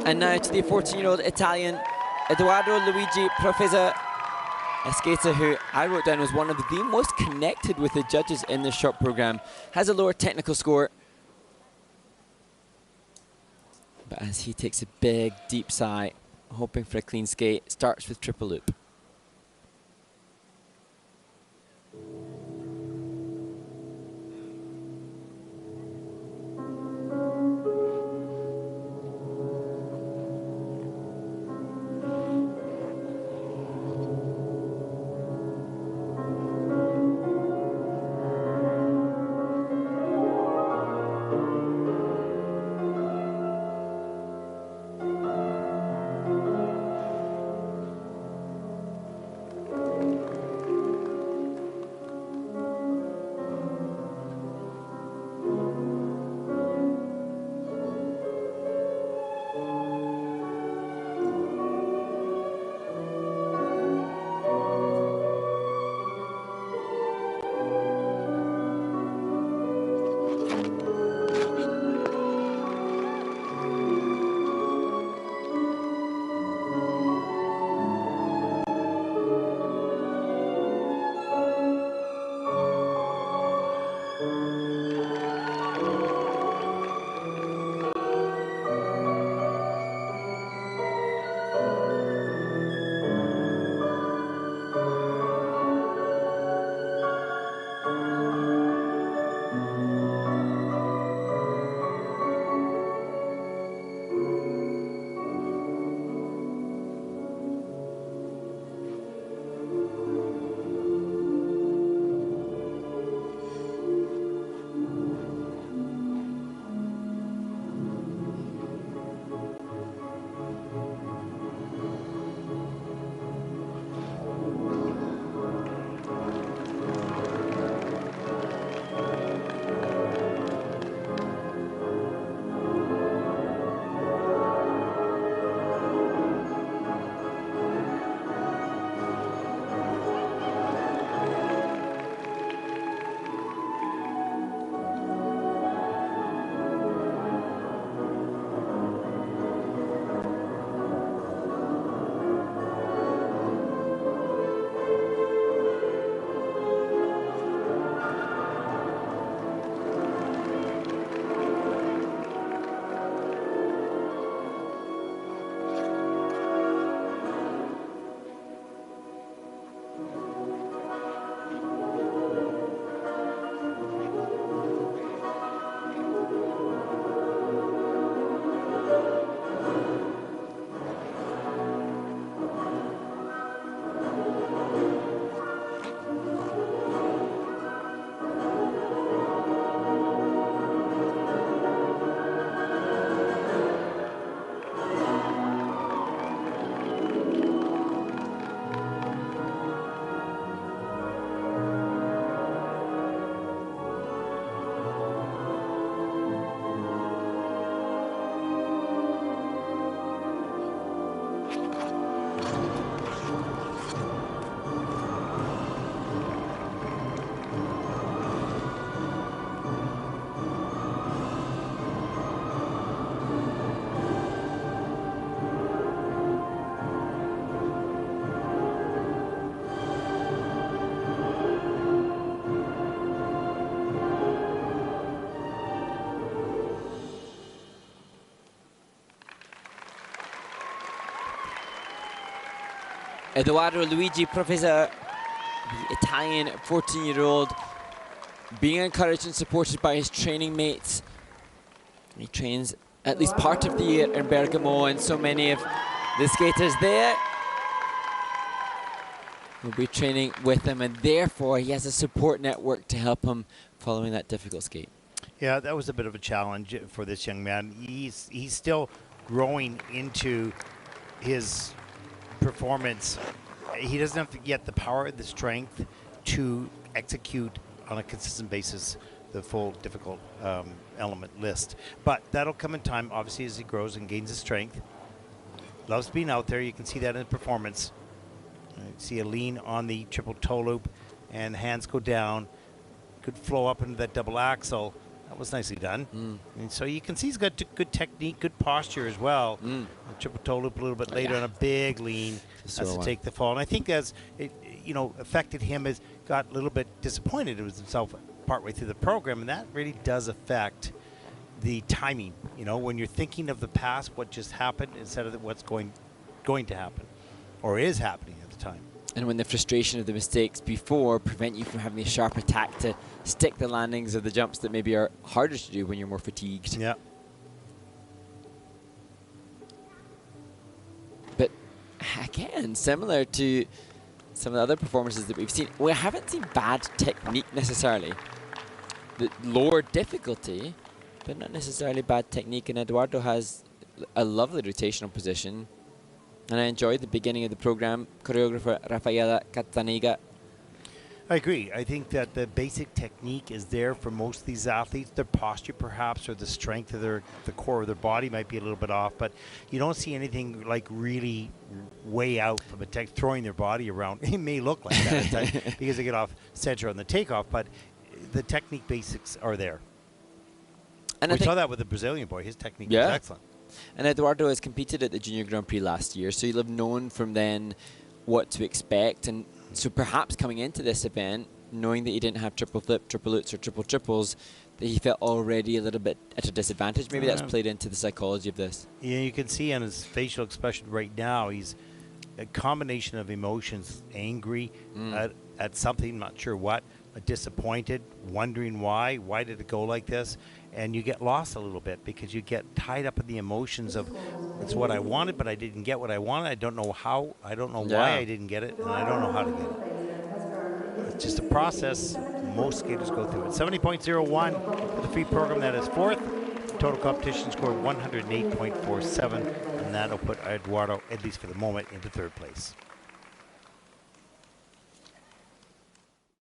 And now to the 14-year-old Italian, Edoardo Luigi PROFAIZER, a skater who I wrote down was one of the most connected with the judges in this short program. Has a lower technical score, but as he takes a big, deep sigh, hoping for a clean skate, starts with triple loop. Edoardo Luigi PROFAIZER, the Italian 14-year-old, being encouraged and supported by his training mates. He trains at least part of the year in Bergamo, and so many of the skaters there will be training with him, and therefore he has a support network to help him following that difficult skate. Yeah, that was a bit of a challenge for this young man. He's still growing into his performance. He doesn't have yet the power, the strength to execute on a consistent basis the full difficult element list. But that'll come in time, obviously, as he grows and gains his strength. Loves being out there. You can see that in his performance. You see a lean on the triple toe loop, and hands go down. Could flow up into that double axle, That was nicely done. And so you can see he's got good technique, good posture as well. A triple toe loop a little bit later on a big lean has to take the fall. And I think that's, it, you know, affected him, as got a little bit disappointed with himself partway through the program. And that really does affect the timing. You know, when you're thinking of the past, what just happened, instead of what's going to happen or is happening at the time. And when the frustration of the mistakes before prevent you from having a sharp attack to stick the landings of the jumps that maybe are harder to do when you're more fatigued. Yeah. But again, similar to some of the other performances that we've seen, we haven't seen bad technique necessarily. The lower difficulty, but not necessarily bad technique. And Edoardo has a lovely rotational position. And I enjoyed the beginning of the program. Choreographer Rafaela Catanega. I agree. I think that the basic technique is there for most of these athletes. Their posture, perhaps, or the strength of the core of their body might be a little bit off, but you don't see anything like really way out from a throwing their body around. It may look like that at times because they get off center on the takeoff, but the technique basics are there. And we saw that with the Brazilian boy. His technique was excellent. And Edoardo has competed at the Junior Grand Prix last year, so he'll have known from then what to expect. And so perhaps coming into this event, knowing that he didn't have triple flip, triple lutz, or triple triples, that he felt already a little bit at a disadvantage. Maybe that's played into the psychology of this. Yeah, you can see on his facial expression right now, he's a combination of emotions, angry at something, not sure what, disappointed, wondering why did it go like this? And you get lost a little bit because you get tied up in the emotions of, it's what I wanted, but I didn't get what I wanted. I don't know how, I don't know why I didn't get it, and I don't know how to get it. It's just a process. Most skaters go through it. 70.01 for the free program. That is fourth. Total competition score 108.47, and that'll put Edoardo, at least for the moment, into third place.